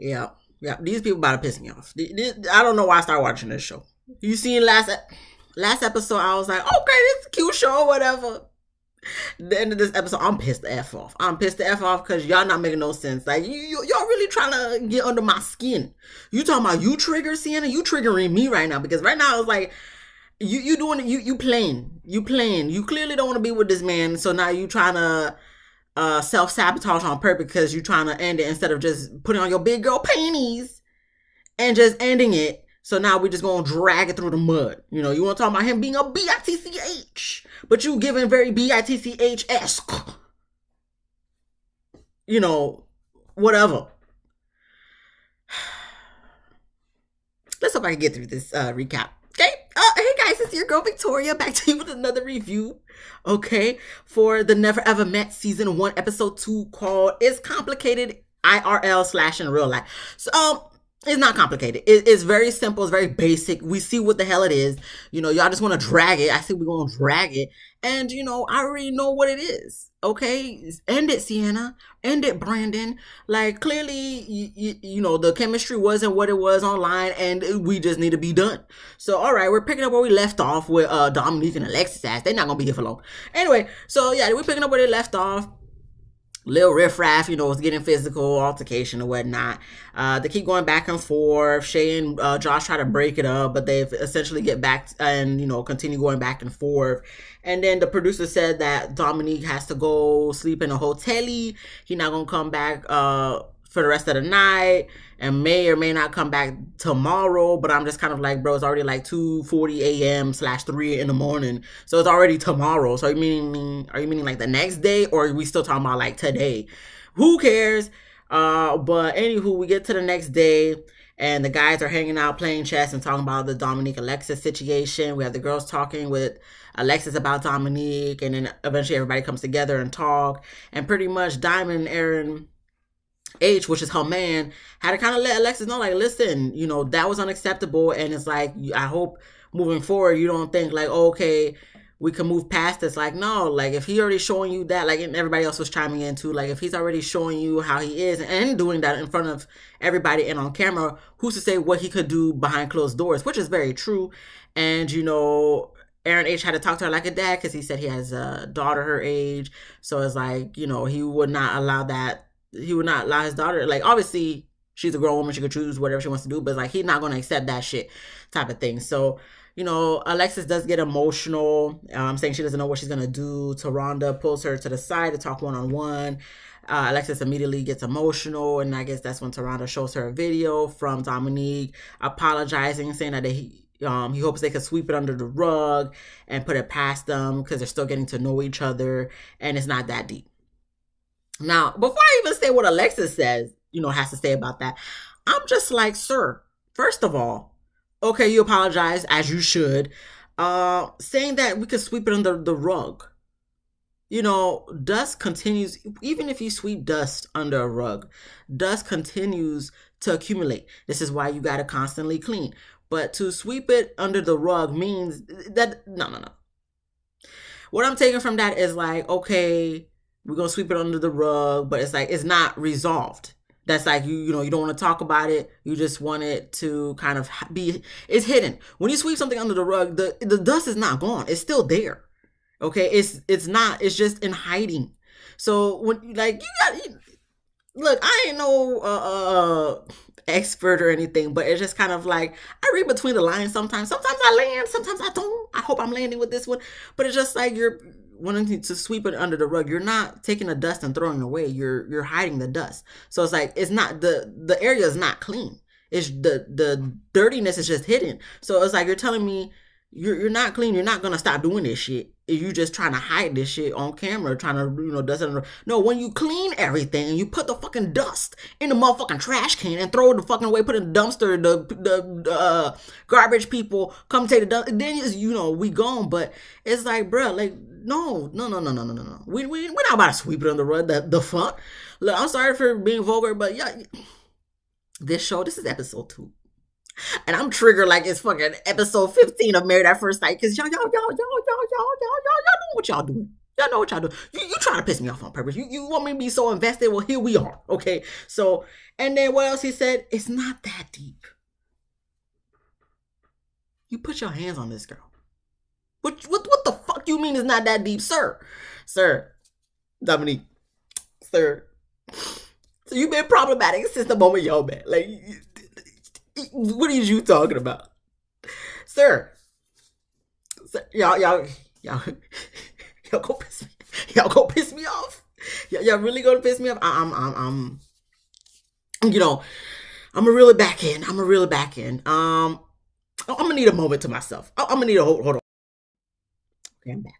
Yeah. Yeah. These people about to piss me off. I don't know why I started watching this show. You seen last episode, I was like, okay, this is a cute show, whatever. The end of this episode, I'm pissed the F off. I'm pissed the F off because y'all not making no sense. Like, y'all really trying to get under my skin. You talking about you trigger, Sienna? You triggering me right now because right now it's like, you doing it, you playing. You playing. You clearly don't want to be with this man, so now you trying to self-sabotage on purpose because you trying to end it instead of just putting on your big girl panties and just ending it. So now we just gonna drag it through the mud. You know, you want to talk about him being a bitch, but you giving very bitch-esque. You know, whatever. Let's hope I can get through this recap. Okay. Hey guys, it's your girl Victoria back to you with another review. Okay, for the Never Ever Met season 1 episode 2 called "It's Complicated IRL / in Real Life." So it's not complicated. It's very simple. It's very basic. We see what the hell it is. You know, y'all just want to drag it. I see we're going to drag it. And, you know, I already know what it is. Okay? End it, Sienna. End it, Brandon. Like, clearly, you know, the chemistry wasn't what it was online, and we just need to be done. So, all right, we're picking up where we left off with Dominique and Alexis ass. They're not going to be here for long. Anyway, so, yeah, we're picking up where they left off. Little riffraff, you know, was getting physical, altercation and whatnot. They keep going back and forth. Shay and Josh try to break it up, but they essentially get back and, you know, continue going back and forth. And then the producer said that Dominique has to go sleep in a hotel. He's not going to come back for the rest of the night and may or may not come back tomorrow. But I'm just kind of like, bro, it's already like 2:40 a.m. / 3 in the morning. So it's already tomorrow. So are you meaning like the next day, or are we still talking about like today? Who cares? But anywho, we get to the next day and the guys are hanging out playing chess and talking about the Dominique Alexis situation. We have the girls talking with Alexis about Dominique, and then eventually everybody comes together and talk. And pretty much Diamond and Aaron H, which is her man, had to kind of let Alexis know, like, listen, you know, that was unacceptable. And it's like, I hope moving forward, you don't think like, okay, we can move past this. Like, no, like if he already showing you that, like, and everybody else was chiming in too, like if he's already showing you how he is and doing that in front of everybody and on camera, who's to say what he could do behind closed doors, which is very true. And, you know, Aaron H had to talk to her like a dad because he said he has a daughter her age. So it's like, you know, he would not allow that. He would not allow his daughter, like, obviously she's a grown woman, she could choose whatever she wants to do, but like he's not going to accept that shit type of thing. So, you know, Alexis does get emotional, saying she doesn't know what she's going to do. Taronda pulls her to the side to talk one-on-one. Alexis immediately gets emotional, and I guess that's when Taronda shows her a video from Dominique apologizing, saying that he hopes they could sweep it under the rug and put it past them because they're still getting to know each other and it's not that deep. Now, before I even say what Alexis says, you know, has to say about that, I'm just like, sir, first of all, okay, you apologize, as you should, saying that we could sweep it under the rug. You know, dust continues, even if you sweep dust under a rug, dust continues to accumulate. This is why you got to constantly clean. But to sweep it under the rug means that, no. What I'm taking from that is like, okay, we're going to sweep it under the rug, but it's like, it's not resolved. That's like, you know, you don't want to talk about it. You just want it to kind of be, it's hidden. When you sweep something under the rug, the dust is not gone. It's still there. Okay. It's not, it's just in hiding. So when like, look, I ain't no, expert or anything, but it's just kind of like, I read between the lines sometimes. Sometimes I land, sometimes I don't. I hope I'm landing with this one. But it's just like you're wanting to sweep it under the rug. You're not taking the dust and throwing it away. You're hiding the dust. So it's like, it's not, the area is not clean. It's the dirtiness is just hidden. So it's like, you're telling me you're not clean. You're not going to stop doing this shit. You just trying to hide this shit on camera, trying to, you know, dust it. No, when you clean everything and you put the fucking dust in the motherfucking trash can and throw it the fucking away, put it in the dumpster, the garbage people come take the dump, then you know, we gone. But it's like, bro, like, no. We're not about to sweep it on the rug. The fuck? Look, I'm sorry for being vulgar, but yeah, this is episode 2. And I'm triggered like it's fucking episode 15 of Married at First Sight because y'all know what y'all doing. Y'all know what y'all do. You trying to piss me off on purpose. You want me to be so invested? Well, here we are. Okay. So, and then what else he said? It's not that deep. You put your hands on this girl. What the fuck you mean it's not that deep, sir? Sir, Dominique, sir. So you've been problematic since the moment y'all met. Like, what are you talking about, sir? Y'all, y'all go piss me. Y'all go piss me off. Y'all really gonna piss me off? You know, I'm gonna reel it back in. I'm gonna reel it back in. I'm gonna need a moment to myself. I'm gonna need a hold on. Okay, I'm back.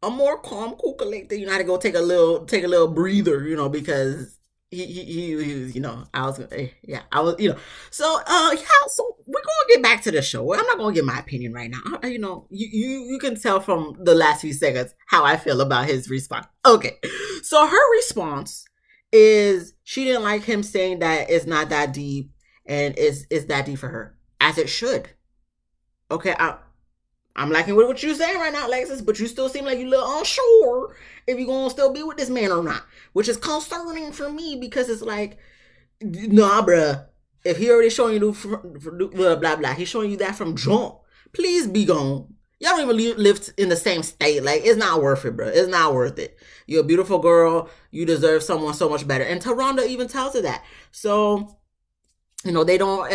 I'm more calm, cool, collected. You know how to go take a little breather. You know, because he you know, I was yeah, I was, you know. So yeah, so we're gonna get back to the show. I'm not gonna give my opinion right now. You know, you can tell from the last few seconds how I feel about his response. Okay, so her response is she didn't like him saying that it's not that deep and it's that deep for her, as it should. Okay, I'm liking what you're saying right now, Alexis, but you still seem like you're a little unsure if you're gonna still be with this man or not, which is concerning for me because it's like, nah, bruh. If he already showing you blah blah blah, he's showing you that from jump. Please be gone. Y'all don't even live in the same state. Like, it's not worth it, bro. It's not worth it. You're a beautiful girl. You deserve someone so much better. And Taronda even tells her that. So, you know, they don't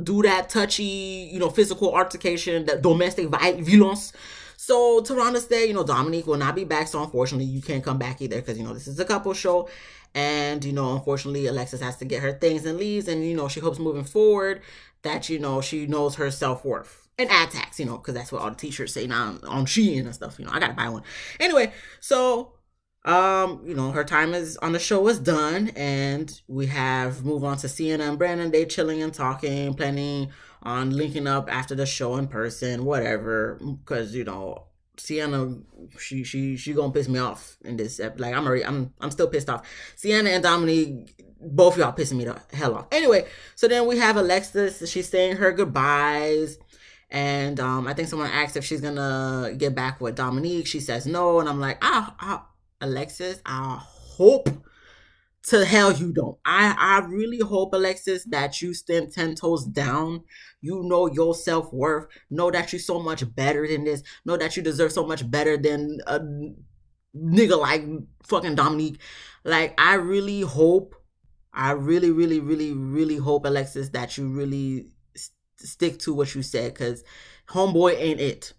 do that touchy, you know, physical altercation, that domestic violence. So Taronda said, you know, Dominique will not be back. So unfortunately, you can't come back either because, you know, this is a couple show. And, you know, unfortunately, Alexis has to get her things and leaves. And, you know, she hopes moving forward that, you know, she knows her self-worth. And ad tax, you know, because that's what all the t-shirts say now on Shein and stuff. You know, I got to buy one. Anyway, so you know, her time is on the show is done, and we have move on to Sienna and Brandon. They chilling and talking, planning on linking up after the show in person, whatever. Because, you know, Sienna, she gonna piss me off in this. Like, I'm still pissed off. Sienna and Dominique, both y'all pissing me the hell off. Anyway, so then we have Alexis. She's saying her goodbyes. And I think someone asked if she's gonna get back with Dominique. She says no, and I'm like, Alexis, I hope to hell you don't. I really hope, Alexis, that you stand 10 toes down. You know your self-worth. Know that you're so much better than this. Know that you deserve so much better than a nigga like fucking Dominique. Like, I really hope, I really, really, really, really hope, Alexis, that you really stick to what you said, because homeboy ain't it.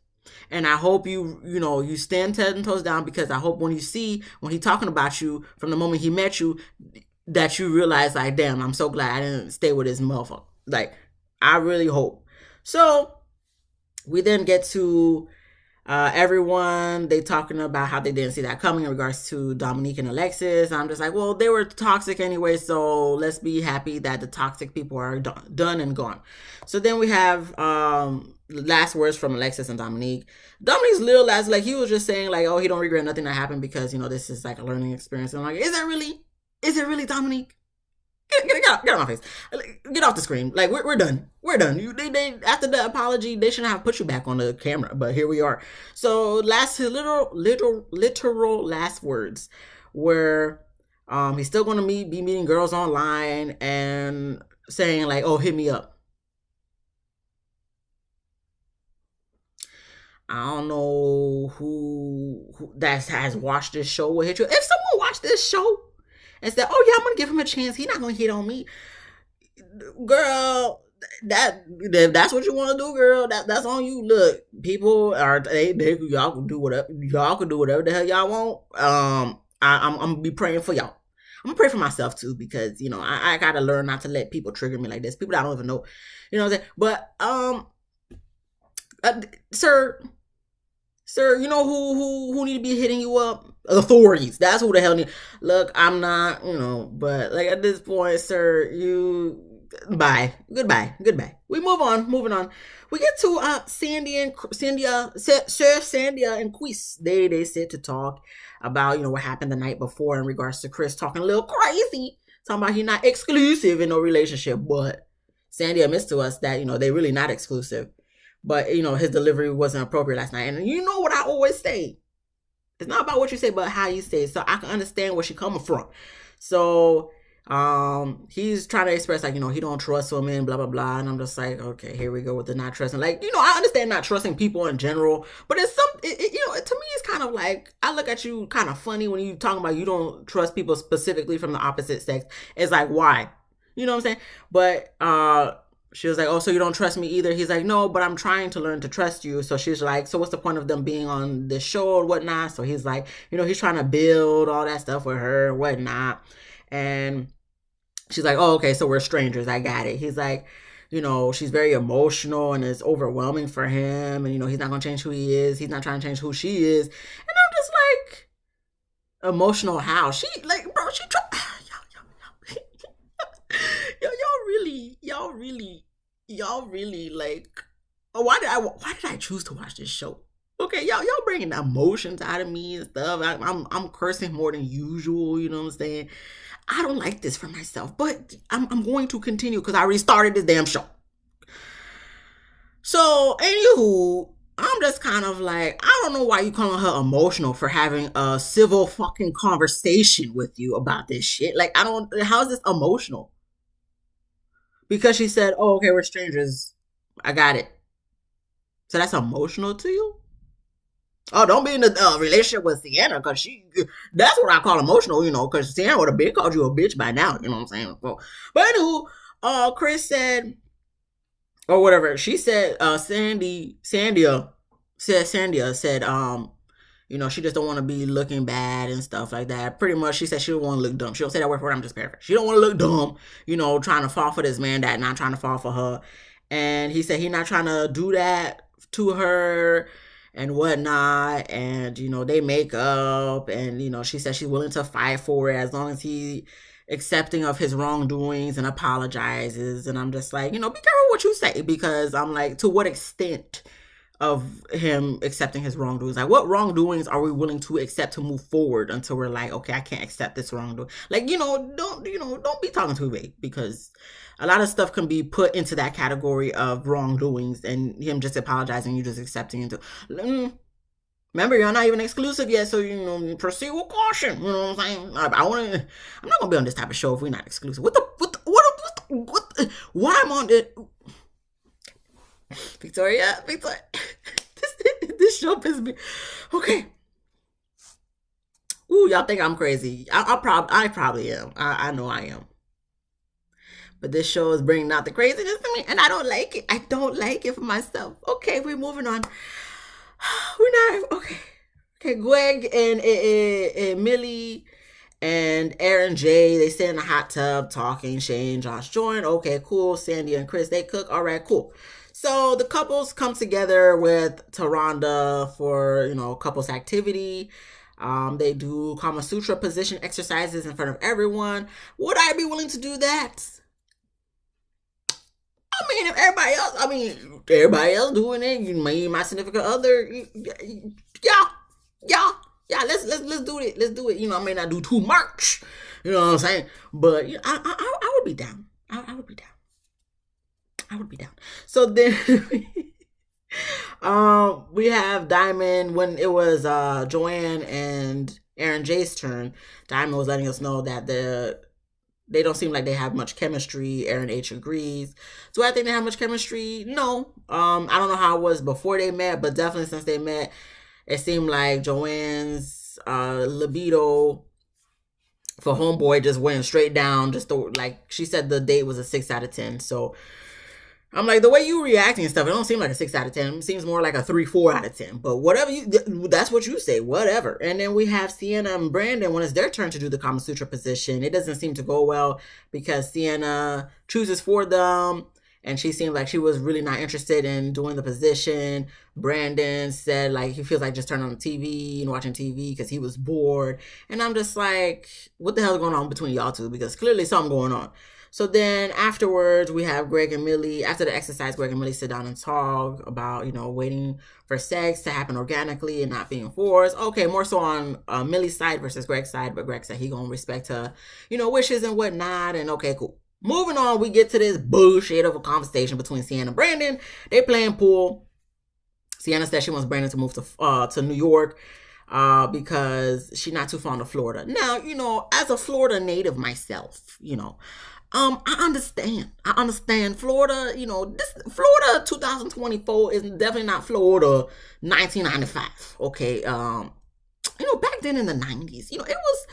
And I hope you know, you stand 10 toes down, because I hope when he talking about you from the moment he met you, that you realize, like, damn, I'm so glad I didn't stay with this motherfucker. Like, I really hope. So we then get to everyone, they talking about how they didn't see that coming in regards to Dominique and Alexis. I'm just like, well, they were toxic anyway, so let's be happy that the toxic people are done and gone. So then we have last words from Alexis and Dominique. Dominique's little last, like, he was just saying, like, oh, he don't regret nothing that happened because, you know, this is like a learning experience. And I'm like, is it really, Dominique? Get out my face. Get off the screen. Like, we're done. We're done. They after the apology, they shouldn't have put you back on the camera, but here we are. So literal last words were he's still gonna be meeting girls online and saying, like, oh, hit me up. I don't know who that has watched this show will hit you. If someone watched this show and said, oh yeah, I'm gonna give him a chance, he's not gonna hit on me, girl, that's what you want to do, girl. That's on you. Look, people are y'all can do whatever the hell y'all want. I'm gonna be praying for y'all. I'm gonna pray for myself too, because, you know, I gotta learn not to let people trigger me like this. People that I don't even know, you know what I'm saying? But sir, you know who need to be hitting you up? Authorities. That's who the hell need. Look, I'm not, you know, but like at this point, sir, you goodbye. We moving on. We get to Sandia and Quis. They sit to talk about, you know, what happened the night before in regards to Chris talking a little crazy, talking about he not exclusive in no relationship, but Sandia admits to us that, you know, they really not exclusive. But, you know, his delivery wasn't appropriate last night. And you know what I always say. It's not about what you say, but how you say it. So I can understand where she's coming from. So he's trying to express like, he don't trust women, blah blah blah. And I'm just like, okay, here we go with the not trusting. Like, I understand not trusting people in general, but it's to me it's kind of like, I look at you kind of funny when you talking about you don't trust people specifically from the opposite sex. It's like, why? You know what I'm saying? But she was like, oh, so you don't trust me either? He's like, no, but I'm trying to learn to trust you. So she's like, so what's the point of them being on this show or whatnot? So he's like, he's trying to build all that stuff with her and whatnot. And she's like, oh, okay, so we're strangers. I got it. He's like, she's very emotional and it's overwhelming for him. And, he's not going to change who he is. He's not trying to change who she is. And I'm just like, emotional how? She, like, bro, she try. Y'all really like, why did I choose to watch this show? Okay, y'all bringing emotions out of me and stuff. I'm cursing more than usual, you know what I'm saying? I don't like this for myself, but I'm going to continue because I already started this damn show. So, anywho, I'm just kind of like, I don't know why you calling her emotional for having a civil fucking conversation with you about this shit. Like, how is this emotional? Because she said, oh, okay, we're strangers. I got it. So that's emotional to you? Oh, don't be in a relationship with Sienna, because that's what I call emotional, because Sienna would have been called you a bitch by now, you know what I'm saying? So, but anywho, Chris said, or whatever, she said, Sandia said, she just don't want to be looking bad and stuff like that. Pretty much, she said she don't want to look dumb. She don't say that word for word, I'm just paraphrasing. She don't want to look dumb, trying to fall for this man that not trying to fall for her. And he said he not trying to do that to her and whatnot. And, they make up. And, she said she's willing to fight for it as long as he accepting of his wrongdoings and apologizes. And I'm just like, be careful what you say, because I'm like, to what extent of him accepting his wrongdoings? Like, what wrongdoings are we willing to accept to move forward until we're like, okay, I can't accept this wrongdoing? Like, don't be talking too big, because a lot of stuff can be put into that category of wrongdoings, and him just apologizing, you just accepting into. Remember, you're not even exclusive yet, so proceed with caution. You know what I'm saying? I'm not gonna be on this type of show if we're not exclusive. Why I'm on it? Victoria, this show pisses me. Okay. Ooh, y'all think I'm crazy? I probably am. I know I am. But this show is bringing out the craziness in me, and I don't like it. I don't like it for myself. Okay, we're moving on. We're not okay. Okay, Greg and Millie and Aaron J, they sit in the hot tub talking. Shane, Josh join. Okay, cool. Sandy and Chris, they cook. All right, cool. So the couples come together with Taronda for, couples activity. They do Kama Sutra position exercises in front of everyone. Would I be willing to do that? I mean, if everybody else doing it, my significant other, yeah, let's do it. Let's do it. I may not do too much, you know what I'm saying? But I would be down. I would be down. I would be down. So then we have Diamond. When it was Joanne and Aaron J's turn, Diamond was letting us know that they don't seem like they have much chemistry. Aaron H agrees. Do I think they have much chemistry? No. I don't know how it was before they met, but definitely since they met, it seemed like Joanne's libido for homeboy just went straight down. Like she said, the date was a 6 out of 10. So I'm like, the way you reacting and stuff, it don't seem like a 6 out of 10. It seems more like a 3-4 out of 10. But whatever that's what you say, whatever. And then we have Sienna and Brandon when it's their turn to do the Kama Sutra position. It doesn't seem to go well because Sienna chooses for them, and she seemed like she was really not interested in doing the position. Brandon said like he feels like just turning on the TV and watching TV because he was bored. And I'm just like, what the hell is going on between y'all two? Because clearly something going on. So then afterwards, we have Greg and Millie. After the exercise, Greg and Millie sit down and talk about, waiting for sex to happen organically and not being forced. Okay, more so on Millie's side versus Greg's side. But Greg said he gonna respect her, wishes and whatnot. And okay, cool. Moving on, we get to this bullshit of a conversation between Sienna and Brandon. They playing pool. Sienna said she wants Brandon to move to New York. because she's not too fond of Florida. Now, as a Florida native myself, I understand. I understand Florida, this Florida 2024 is definitely not Florida 1995. Okay. Back then in the 90s, it was,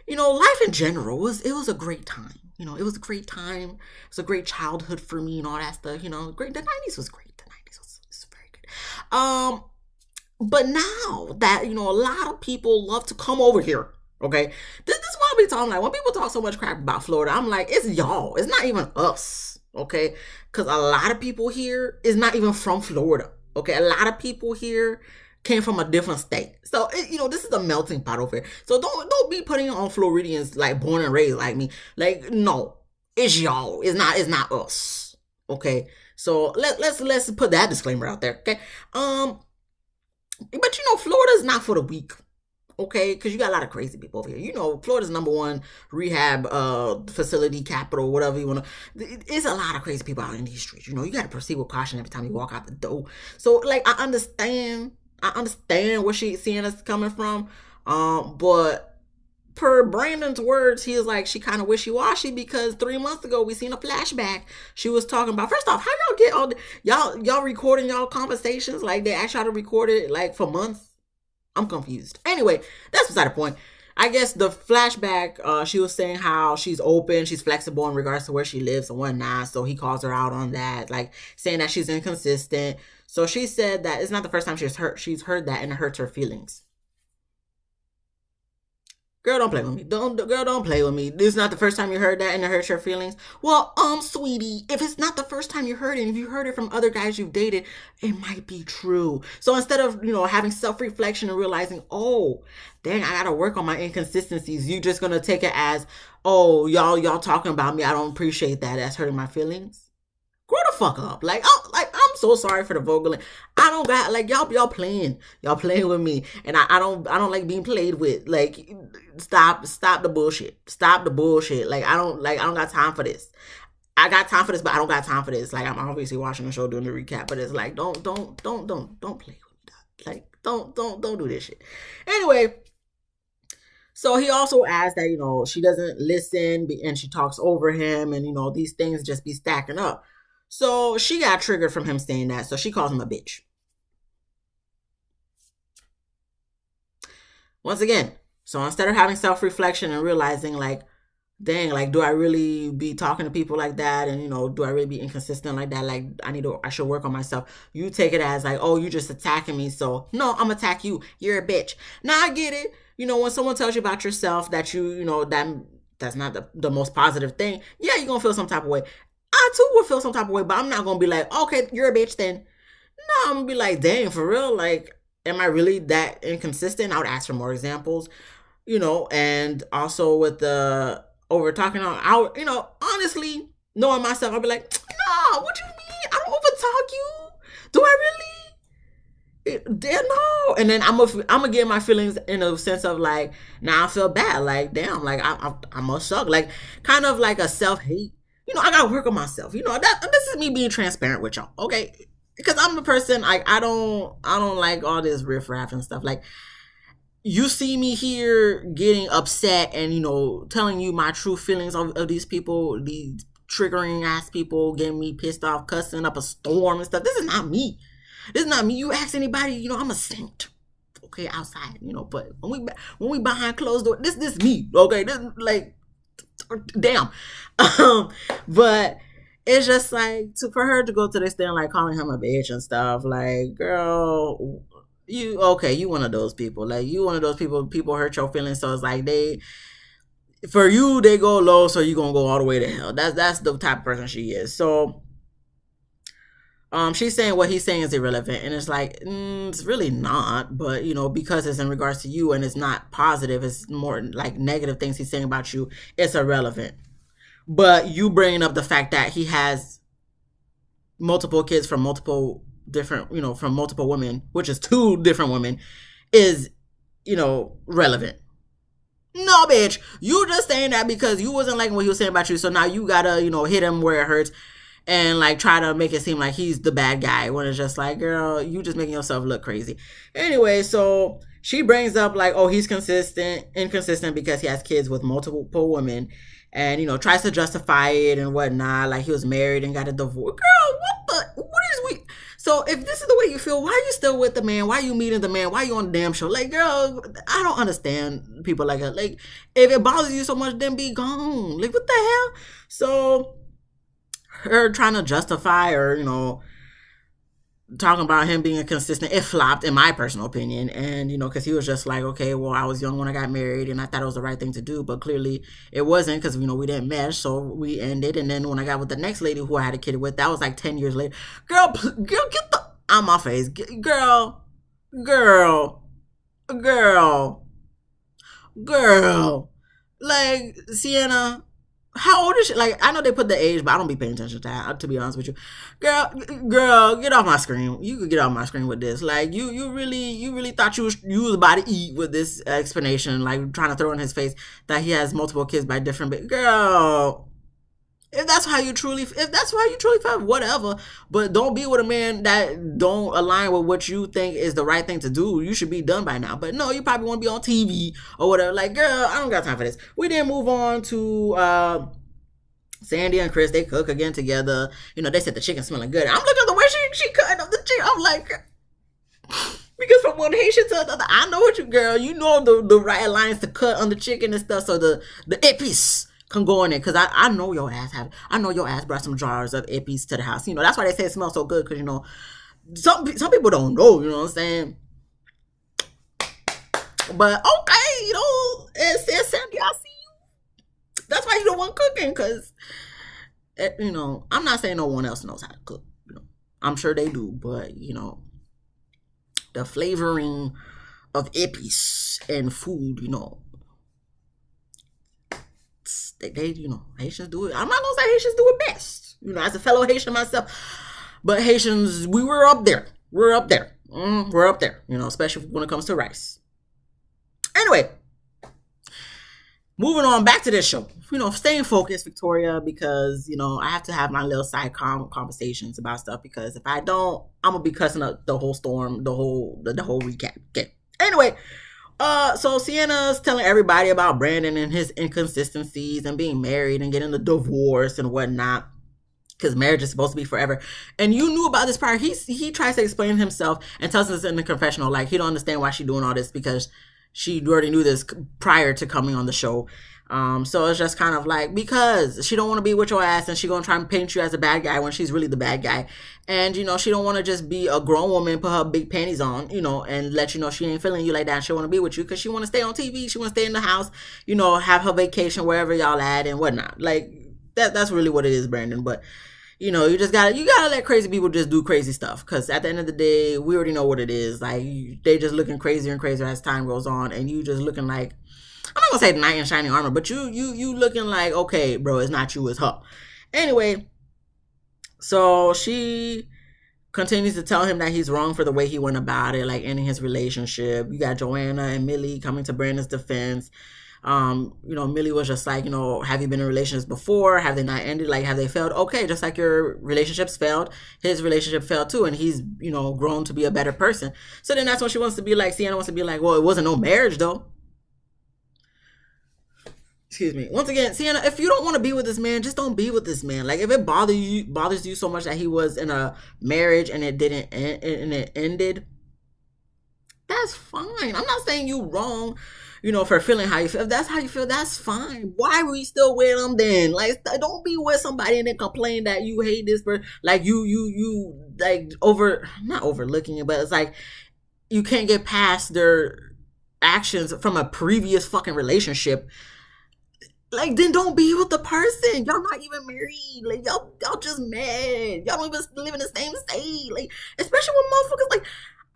life in general it was a great time. It was a great time. It was a great childhood for me and all that stuff. Great. The 90s was great. The 90s was very good. But now that, a lot of people love to come over here. Okay. This is why we talking, like, when people talk so much crap about Florida, I'm like, it's y'all. It's not even us. Okay. Because a lot of people here is not even from Florida. Okay. A lot of people here came from a different state. So, this is a melting pot over here. So don't be putting on Floridians like born and raised like me. Like, no, it's y'all. It's not us. Okay. So let's put that disclaimer out there. Okay. But Florida's not for the weak. Okay, because you got a lot of crazy people over here. Florida's number one rehab facility, capital, whatever you want to. It's a lot of crazy people out in these streets. You got to proceed with caution every time you walk out the door. So, like, I understand where she's seeing us coming from. But per Brandon's words, he is like, she kind of wishy-washy because 3 months ago we seen a flashback. She was talking about, first off, how y'all get all y'all recording y'all conversations? Like, they asked y'all to record it like for months. I'm confused. Anyway, that's beside the point. I guess the flashback, she was saying how she's open, she's flexible in regards to where she lives and whatnot. So he calls her out on that, like saying that she's inconsistent. So she said that it's not the first time she's heard that, and it hurts her feelings. Girl, don't play with me. Don't play with me. This is not the first time you heard that and it hurts your feelings. Well, sweetie, if it's not the first time you heard it, if you heard it from other guys you've dated, it might be true. So instead of, having self-reflection and realizing, oh, dang, I gotta work on my inconsistencies, you just gonna take it as, oh, y'all talking about me. I don't appreciate that. That's hurting my feelings. Grow the fuck up. I'm so sorry for the vocaling. I don't got, like, y'all playing with me, and I don't like being played with. Like, stop the bullshit. Stop the bullshit. Like, I don't got time for this. I got time for this, but I don't got time for this. Like, I'm obviously watching the show doing the recap, but it's like, don't play with me. Like, don't do this shit. Anyway. So he also asked that, she doesn't listen and she talks over him, and, these things just be stacking up. So she got triggered from him saying that. So she calls him a bitch. Once again, so instead of having self-reflection and realizing, like, dang, like, do I really be talking to people like that? And, do I really be inconsistent like that? Like, I should work on myself. You take it as like, oh, you just attacking me. So no, I'm attack you. You're a bitch. Now I get it. When someone tells you about yourself that that's not the most positive thing. Yeah, you're going to feel some type of way. I too would feel some type of way, but I'm not going to be like, okay, you're a bitch then. No, I'm going to be like, dang, for real? Like, am I really that inconsistent? I would ask for more examples, and also with the over talking on out, honestly, knowing myself, I'll be like, nah, what you mean? I don't over talk you. Do I really? Damn, no. And then I'm gonna get my feelings in a sense of like, now I feel bad. Like, damn, like I must suck. Like, kind of like a self-hate. I gotta work on myself. That this is me being transparent with y'all, okay? Because I'm the person, like, I don't like all this riffraff and stuff. Like, you see me here getting upset and, telling you my true feelings of these people, these triggering ass people, getting me pissed off, cussing up a storm and stuff. This is not me. You ask anybody, I'm a saint. Okay, outside, but when we behind closed doors, this me, okay? This, like, damn. But it's just like, for her to go to this thing, like, calling him a bitch and stuff, like, girl, you one of those people. Like, you one of those people hurt your feelings, so it's like they go low, so you gonna go all the way to hell. That's the type of person she is. So she's saying what he's saying is irrelevant, and it's like, it's really not, but because it's in regards to you and it's not positive, it's more like negative things he's saying about you, it's irrelevant. But you bringing up the fact that he has multiple kids from multiple different, from multiple women, which is 2 different women, is, relevant. No, bitch. You just saying that because you wasn't liking what he was saying about you, so now you gotta, hit him where it hurts and, like, try to make it seem like he's the bad guy when it's just like, girl, you just making yourself look crazy. Anyway, so she brings up like, oh, he's inconsistent because he has kids with multiple women, and tries to justify it and whatnot. Like he was married and got a divorce. Girl, what is we? So if this is the way you feel, why are you still with the man? Why are you meeting the man? Why are you on the damn show? Like, girl, I don't understand people like that. Like, if it bothers you so much, then be gone. Like, what the hell? So her trying to justify or talking about him being inconsistent, it flopped in my personal opinion. And because he was just like, okay, well, I was young when I got married and I thought it was the right thing to do, but clearly it wasn't, because we didn't mesh, so we ended. And then when I got with the next lady who I had a kid with, that was like 10 years later. Girl, get the out my face. Girl, like, Sienna, how old is she? Like, I know they put the age, but I don't be paying attention to that, to be honest with you. Girl, get off my screen. You could get off my screen with this. Like, you really thought you was about to eat with this explanation, like trying to throw in his face that he has multiple kids by different girl. If that's how you truly feel, whatever. But don't be with a man that don't align with what you think is the right thing to do. You should be done by now. But no, you probably want to be on TV or whatever. Like, girl, I don't got time for this. We didn't move on to Sandy and Chris. They cook again together. They said the chicken smelling good. I'm looking at the way she cutting up the chicken. I'm like, because from one Haitian to another, I know what you, girl. You know the right lines to cut on the chicken and stuff. So the épices can go in it, because I know your ass brought some jars of épices to the house. That's why they say it smells so good, because some people don't know. You know what I'm saying? But okay, it's Sandy, I see you. That's why you don't want cooking, because I'm not saying no one else knows how to cook. I'm sure they do, but the flavoring of épices and food, they Haitians do it. I'm not gonna say Haitians do it best. As a fellow Haitian myself, but Haitians, we're up there. We're up there. We're up there. Especially when it comes to rice. Anyway, moving on back to this show. Staying focused, Victoria, because I have to have my little side conversations about stuff, because if I don't, I'm gonna be cussing up the whole storm, the whole recap. Okay. Anyway. So Sienna's telling everybody about Brandon and his inconsistencies and being married and getting a divorce and whatnot, because marriage is supposed to be forever. And you knew about this prior. He tries to explain himself and tells us in the confessional, like, he don't understand why she's doing all this, because she already knew this prior to coming on the show. So it's just kind of like, because she don't want to be with your ass, and she gonna try and paint you as a bad guy when she's really the bad guy. And she don't want to just be a grown woman, put her big panties on, and let you know she ain't feeling you like that. She want to be with you because she want to stay on TV, she want to stay in the house, have her vacation wherever y'all at and whatnot. Like, that's really what it is, Brandon. But you gotta let crazy people just do crazy stuff, because at the end of the day, we already know what it is. Like, they just looking crazier and crazier as time goes on, and you just looking like, I'm not gonna say knight in shining armor, but you looking like, okay, bro, it's not you, it's her. Anyway, so she continues to tell him that he's wrong for the way he went about it, like ending his relationship. You got Joanna and Millie coming to Brandon's defense. Millie was just like, have you been in relationships before? Have they not ended? Like, have they failed? Okay, just like your relationships failed, his relationship failed too, and he's, grown to be a better person. So then that's when she wants to be like, Sienna wants to be like, well, it wasn't no marriage though. Excuse me. Once again, Sienna, if you don't want to be with this man, just don't be with this man. Like, if it bothers you so much that he was in a marriage and it didn't end, and it ended, that's fine. I'm not saying you wrong, for feeling how you feel. If that's how you feel, that's fine. Why are we still with him then? Like, don't be with somebody and then complain that you hate this person. Like, you like not overlooking it, but it's like you can't get past their actions from a previous fucking relationship. Like, then don't be with the person. Y'all not even married. Like, y'all just mad. Y'all don't even live in the same state. Like, especially when motherfuckers, like,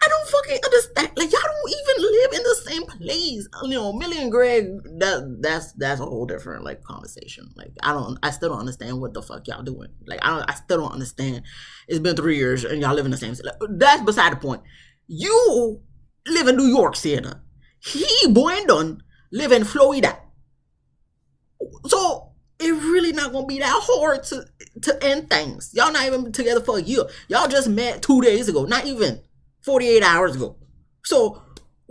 I don't fucking understand. Like, y'all don't even live in the same place. Millie and Greg, that's a whole different, like, conversation. Like, I still don't understand what the fuck y'all doing. Like, I still don't understand. It's been 3 years and y'all live in the same state. Like, that's beside the point. You live in New York, Sienna. He, Brandon, live in Florida. So it really not gonna be that hard to end things. Y'all not even together for a year. Y'all just met 2 days ago, not even 48 hours ago. So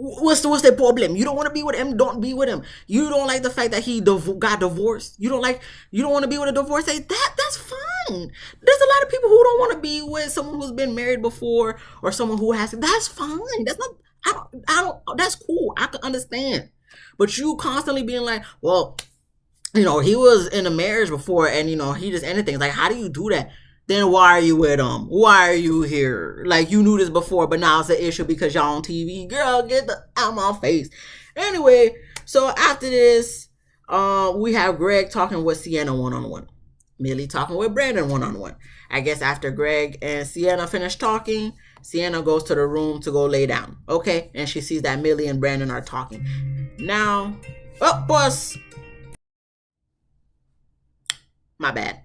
What's the problem? You don't want to be with him, don't be with him. You don't like the fact that he got divorced. You don't want to be with a divorcee. That's fine. There's a lot of people who don't want to be with someone who's been married before or someone who has. That's fine. That's not. I don't. That's cool. I can understand. But you constantly being like, well, he was in a marriage before, and he just ended things. Like, how do you do that? Then why are you with him? Why are you here? Like, you knew this before, but now it's an issue because y'all on TV. Girl, get the out of my face. Anyway, so after this, we have Greg talking with Sienna one-on-one. Millie talking with Brandon one-on-one. I guess after Greg and Sienna finish talking, Sienna goes to the room to go lay down. Okay? And she sees that Millie and Brandon are talking. Now, boss. My bad.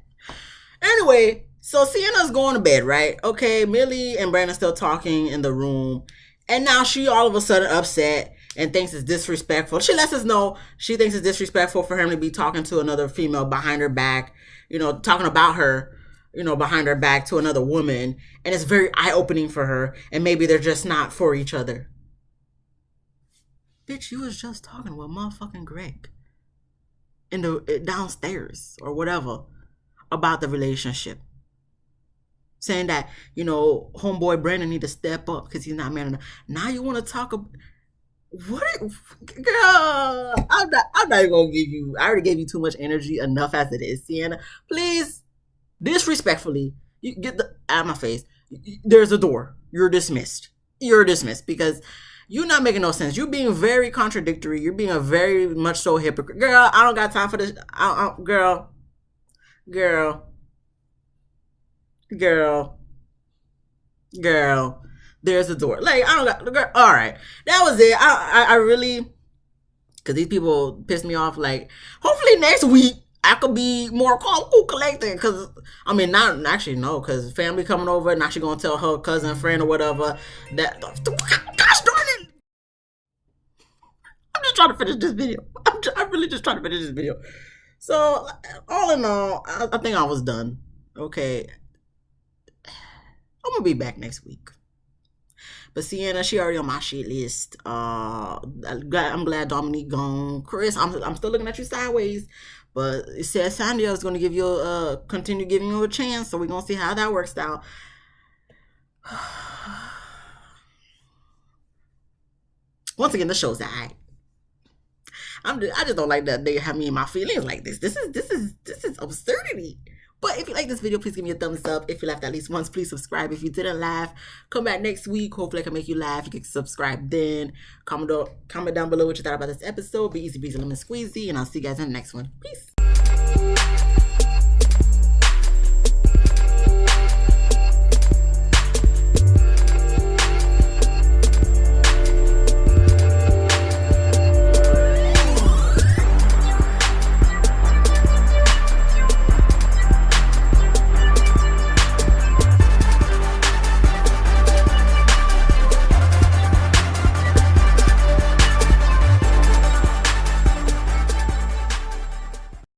Anyway, so Sienna's going to bed, right? Okay, Millie and Brandon still talking in the room. And now she all of a sudden upset and thinks it's disrespectful. She lets us know she thinks it's disrespectful for him to be talking to another female behind her back, talking about her, behind her back to another woman. And it's very eye-opening for her. And maybe they're just not for each other. Bitch, you was just talking with motherfucking Greg in the downstairs or whatever about the relationship. Saying that, homeboy Brandon need to step up because he's not man enough. Now you want to talk about what? Girl, I'm not even gonna give you. I already gave you too much energy enough as it is, Sienna. Please, disrespectfully, you get out of my face. There's a door. You're dismissed. You're dismissed because you're not making no sense. You're being very contradictory. You're being a very much so hypocrite. Girl, I don't got time for this. Girl, there's a door. Like, I don't got, girl, all right. That was it. I really, because these people pissed me off. Like, hopefully next week I could be more calm, cool, collected. Because, not actually, no, because family coming over and now she going to tell her cousin, friend, or whatever that, gosh darn it. I'm just trying to finish this video. I'm really just trying to finish this video. So, all in all, I think I was done. Okay. I'm gonna be back next week. But Sienna, she already on my shit list. I'm glad Dominique gone. Chris, I'm still looking at you sideways. But it says Sandia is gonna give you continue giving you a chance. So we're gonna see how that works out. Once again, the show's alright. I just don't like that they have me in my feelings like this. This is absurdity. But if you like this video, please give me a thumbs up. If you laughed at least once, please subscribe. If you didn't laugh, come back next week. Hopefully I can make you laugh. You can subscribe then. Comment down below what you thought about this episode. Be easy, breezy, lemon squeezy. And I'll see you guys in the next one. Peace.